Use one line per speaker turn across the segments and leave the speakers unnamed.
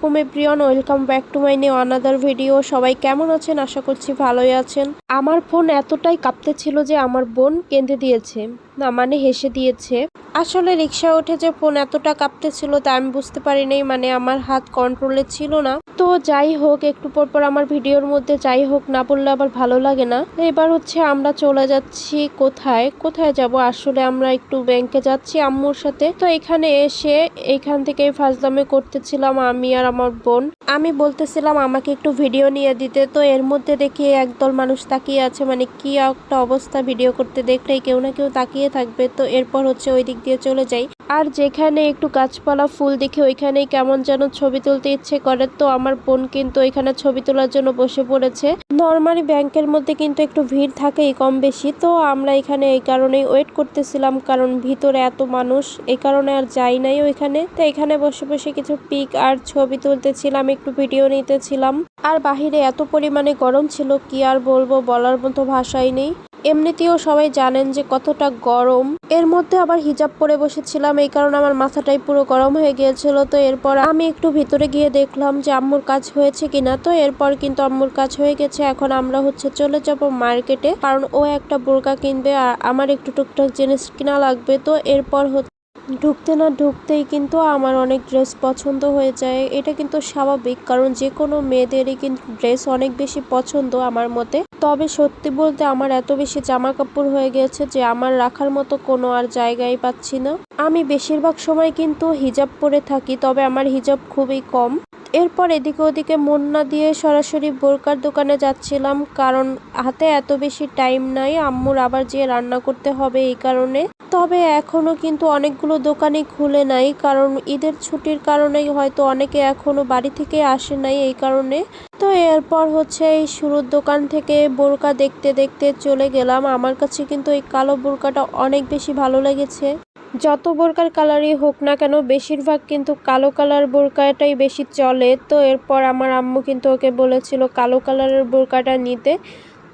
আলাইকুম everyone, welcome back to my new another video. সবাই কেমন আছেন? আশা করছি ভালোই আছেন। আমার ফোন এতটাই কাঁপতেছিল যে আমার বোন কেঁদে দিয়েছে, না মানে হেসে দিয়েছে। আসলে রিক্সা উঠে যে ফোন এতটা কাঁপতেছিল তা আমি বুঝতে পারিনি, মানে আমার হাত কন্ট্রোলে ছিল না। তো যাই হোক, একটু পর আমার ভিডিওর মধ্যে যাই হোক না বললে আবার ভালো লাগে না। এবার হচ্ছে আমরা চলে যাচ্ছি কোথায় যাব, আসলে আমরা একটু ব্যাংকে যাচ্ছি আম্মুর সাথে। তো এখানে এসে এইখান থেকে ফাজলামি করতেছিলাম আমি আর আমার বোন। আমি বলতেছিলাম আমাকে একটু ভিডিও নিয়ে দিতে, তো এর মধ্যে দেখি একদল মানুষ তাকিয়ে আছে, মানে কি একটা অবস্থা, ভিডিও করতে দেখলেই কেউ না কেউ তাকিয়ে থাকবে। তো এরপর হচ্ছে ওই দিক দিয়ে চলে যাই, আর যেখানে একটু গাছপালা ফুল দেখি ওইখানেই কেমন যেন ছবি তুলতে ইচ্ছে করে। তো আমার বোন কিন্তু এখানে ছবি তোলার জন্য বসে পড়েছে। নর্মালি ব্যাংকের মধ্যে কিন্তু একটু ভিড় থাকেই কম বেশি, তো আমরা এখানে এই কারণেই ওয়েট করতেছিলাম, কারণ ভিতরে এত মানুষ, এই কারণে আর যাই নাই ওইখানে। তো এখানে বসে বসে কিছু পিক আর ছবি তুলতেছিলাম, একটু ভিডিও নিতেছিলাম। আর বাহিরে এত পরিমাণে গরম ছিল, কি আর বলবো, বলার মতো ভাষাই নেই। এমনিতেও সবাই জানেন যে কতটা গরম, এর মধ্যে আবার হিজাব পরে বসেছিলাম, এই কারণে আমার মাথাটাই পুরো গরম হয়ে গিয়েছিল। তো এরপর আমি একটু ভিতরে গিয়ে দেখলাম যে আম্মুর কাজ হয়েছে কিনা। তো এরপর কিন্তু আম্মুর কাজ হয়ে গেছে। এখন আমরা হচ্ছে চলে যাব মার্কেটে, কারণ ও একটা বোরকা কিনবে আর আমার একটু টুকটাক জিনিস কিনা লাগবে। তো এরপর ঢুকতে না ঢুকতেই কিন্তু আমার অনেক ড্রেস পছন্দ হয়ে যায়। এটা কিন্তু স্বাভাবিক, কারণ যে কোনো মেয়েদেরই কিন্তু ড্রেস অনেক বেশি পছন্দ আমার মতে। তবে সত্যি বলতে আমার এত বেশি জামা কাপড় হয়ে গেছে যে আমার রাখার মতো কোনো আর জায়গায় পাচ্ছি না। আমি বেশিরভাগ সময় কিন্তু হিজাব পরে থাকি, তবে আমার হিজাব খুবই কম। এরপর এদিকে ওদিকে মন না দিয়ে সরাসরি বোরকার দোকানে যাচ্ছিলাম, কারণ হাতে এত বেশি টাইম নাই, আম্মুর আবার যেয়ে রান্না করতে হবে এই কারণে। তবে এখনো কিন্তু অনেকগুলো দোকানই খুলে নাই, কারণ ঈদের ছুটির কারণেই হয়তো অনেকে এখনো বাড়ি থেকে আসে নাই এই কারণে। তো এরপর হচ্ছে এই শুরুর দোকান থেকে বোরকা দেখতে দেখতে চলে গেলাম। আমার কাছে কিন্তু এই কালো বোরকাটা অনেক বেশি ভালো লেগেছে। যত বোরকার কালারই হোক না কেন, বেশিরভাগ কিন্তু কালো কালার বোরকাটাই বেশি চলে। তো এরপর আমার আম্মু কিন্তু ওকে বলেছিল কালো কালারের বোরকাটা নিতে,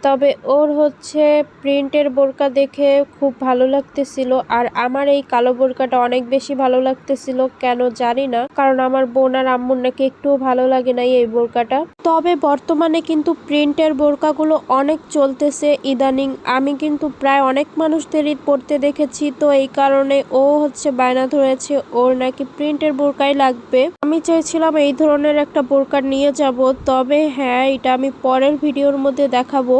তবে ওর হচ্ছে প্রিন্টের বোরকা দেখে খুব ভালো লাগতেছিল, আর আমার এই কালো বোরকাটা অনেক বেশি ভালো লাগতেছিল, কেন জানি না, কারণ আমার বোন আর আম্মুর নাকি একটুও ভালো লাগে নাই এই বোরকাটা। তবে বর্তমানে কিন্তু প্রিন্টের বোরকাগুলো অনেক চলতেছে ইদানিং, আমি কিন্তু প্রায় অনেক মানুষদেরই পরতে দেখেছি। তো এই কারণে ও হচ্ছে বায়না ধরেছে ওর নাকি প্রিন্টের বোরকাই লাগবে। আমি চাইছিলাম এই ধরনের একটা বোরকা নিয়ে যাব, তবে হ্যাঁ, এটা আমি পরের ভিডিওর মধ্যে দেখাবো,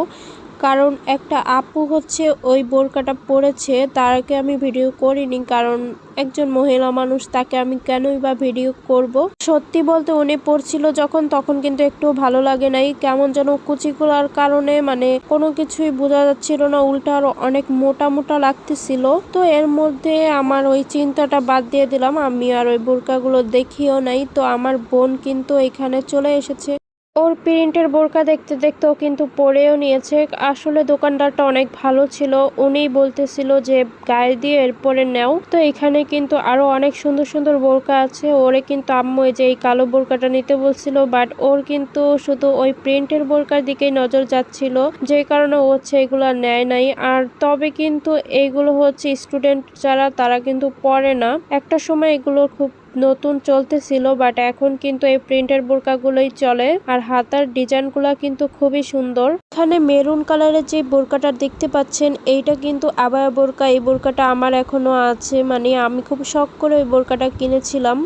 কারণ একটা আপু হচ্ছে ওই বোরকাটা পরেছে, তারকে আমি ভিডিও করিনি, কারণ একজন মহিলা মানুষ, তাকে আমি কেনই বা ভিডিও করব। সত্যি বলতে উনি পড়ছিল যখন, তখন কিন্তু একটু ভালো লাগে নাই, কেমন যেন কুচিগুলার কারণে মানে কোনো কিছুই বোঝা যাচ্ছিল না, উল্টা আরো অনেক মোটা মোটা লাগতেছিল। তো এর মধ্যে আমার ওই চিন্তাটা বাদ দিয়ে দিলাম, আমি আর ওই বোরকাগুলো দেখিও নাই। তো আমার বোন কিন্তু এখানে চলে এসেছে, ওর প্রিন্টের বোরকা দেখতে দেখতে ও কিন্তু পরেও নিয়েছে। আসলে দোকানদারটা অনেক ভালো ছিল, উনিই বলতেছিল যে গায়ে দিয়ে এরপরে নেও। তো এখানে কিন্তু আরো অনেক সুন্দর সুন্দর বোরকা আছে। ওরে কিন্তু আম্মু যে এই কালো বোরকাটা নিতে বলছিল, বাট ওর কিন্তু শুধু ওই প্রিন্টের বোরকার দিকেই নজর যাচ্ছিল, যে কারণে ও হচ্ছে এগুলো নেয় নাই। আর তবে কিন্তু এইগুলো হচ্ছে স্টুডেন্ট যারা, তারা কিন্তু পরে না, একটা সময় এগুলো খুব নতুন চলতেছিল, বাট এখন কিন্তু এই প্রিন্টের বোরকাগুলোই চলে। আর হাতার ডিজাইনগুলো কিন্তু খুবই সুন্দর। এখানে মেরুন কালারের যে বোরকাটা দেখতে পাচ্ছেন, এইটা কিন্তু আবায়া বোরকা। এই বোরকাটা আমার এখনো আছে, মানে আমি খুব শখ করে ওই বোরকাটা কিনেছিলাম।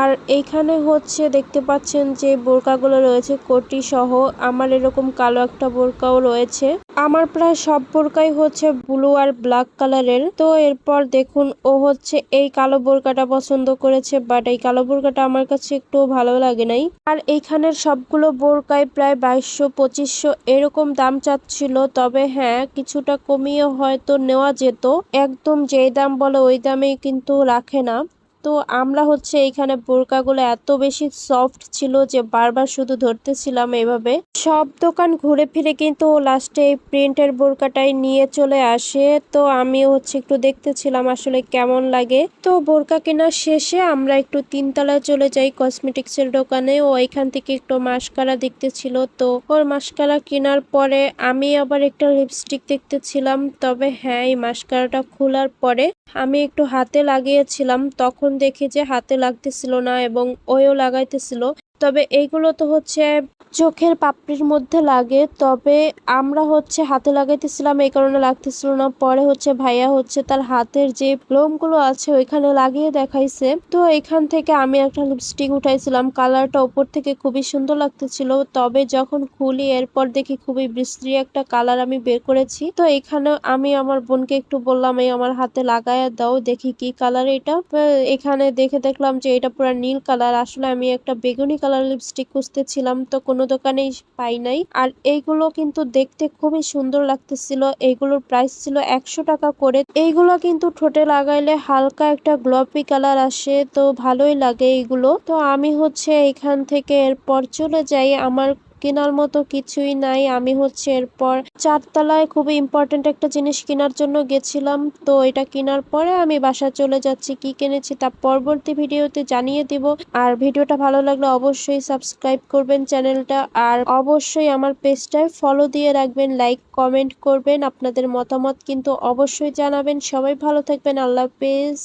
আর এইখানে হচ্ছে দেখতে পাচ্ছেন যে বোরকাগুলো রয়েছে কোটি সহ, আমার এরকম কালো একটা বোরকাও রয়েছে। আমার প্রায় সব বোরকাই হচ্ছে ব্লু আর ব্ল্যাক কালারের। তো এরপর দেখুন ও হচ্ছে এই কালো বোরকাটা পছন্দ করেছে, বাট এই কালো বোরকাটা আমার কাছে একটু ভালো লাগে নাই। আর এইখানের সবগুলো বোরকায় প্রায় 2200-2500 এরকম দাম চাচ্ছিল, তবে হ্যাঁ, কিছুটা কমিয়ে হয়তো নেওয়া যেত, একদম যেই দাম বলে ওই দামেই কিন্তু রাখে না। তো আমরা হচ্ছে এইখানে বোরকাগুলো এত বেশি সফট ছিল যে বারবার শুধু ধরতেছিলাম এভাবে। সব দোকান ঘুরে ফিরে কিন্তু লাস্টে এই প্রিন্টের বোরকাটাই নিয়ে চলে আসে। তো আমি হচ্ছে একটু দেখতেছিলাম আসলে কেমন লাগে। তো বোরকা কেনার শেষে আমরা একটু তিনতলায় চলে যাই কসমেটিক্সের দোকানে, ও এখান থেকে একটু মাস্কারা দেখতেছিল। তো ওর মাস্কারা কেনার পরে আমি আবার একটা লিপস্টিক দেখতেছিলাম, তবে হ্যাঁ, এই মাস্কারাটা খোলার পরে আমি একটু হাতে লাগিয়েছিলাম, তখন তখন দেখি যে হাতে লাগতেছিল না এবং ওও লাগাইতেছিল। তবে এইগুলো তো হচ্ছে চোখের পাপড়ির মধ্যে লাগে, তবে আমরা হচ্ছে হাতে লাগাইতেছিলাম এই কারণে লাগতেছিল না। পরে হচ্ছে ভাইয়া হচ্ছে তার হাতের যে লোমগুলো আছে ওইখানে লাগিয়ে দেখাইছে। তো এখান থেকে আমি একটা লিপস্টিক উঠাইছিলাম, কালারটা উপর থেকে খুবই সুন্দর লাগতেছিল, তবে যখন খুলি এরপর দেখি খুবই বিশ্রী একটা কালার আমি বের করেছি। তো এখানে আমি আমার বোনকে একটু বললাম এই আমার হাতে লাগায়া দাও দেখি কি কালার এটা। এখানে দেখে দেখলাম যে এটা পুরো নীল কালার। আসলে আমি একটা বেগুনি কালার লিপস্টিক খুঁজতেছিলাম, তো কোনো দোকানেই পাই নাই। আর এইগুলো কিন্তু দেখতে খুবই সুন্দর লাগতেছিল। এইগুলোর প্রাইস ছিল 100 টাকা করে। এইগুলো কিন্তু ঠোঁটে লাগাইলে হালকা একটা গ্লোপি কালার আসে, তো ভালোই লাগে এইগুলো। তো আমি হচ্ছে এখান থেকে এরপর চলে যাই, আমার কেনার মতো কিছুই নাই। আমি হচ্ছে এরপর 4 তলায় খুবই ইম্পর্টেন্ট একটা জিনিস কেনার জন্য গেছিলাম। তো এটা কেনার পরে আমি বাসায় চলে যাচ্ছি। কি কিনেছি তা পরবর্তী ভিডিওতে জানিয়ে দিব। আর ভিডিওটা ভালো লাগলে অবশ্যই সাবস্ক্রাইব করবেন চ্যানেলটা, আর অবশ্যই আমার পেজটায় ফলো দিয়ে রাখবেন, লাইক কমেন্ট করবেন, আপনাদের মতামত কিন্তু অবশ্যই জানাবেন। সবাই ভালো থাকবেন, আল্লাহ হাফেজ।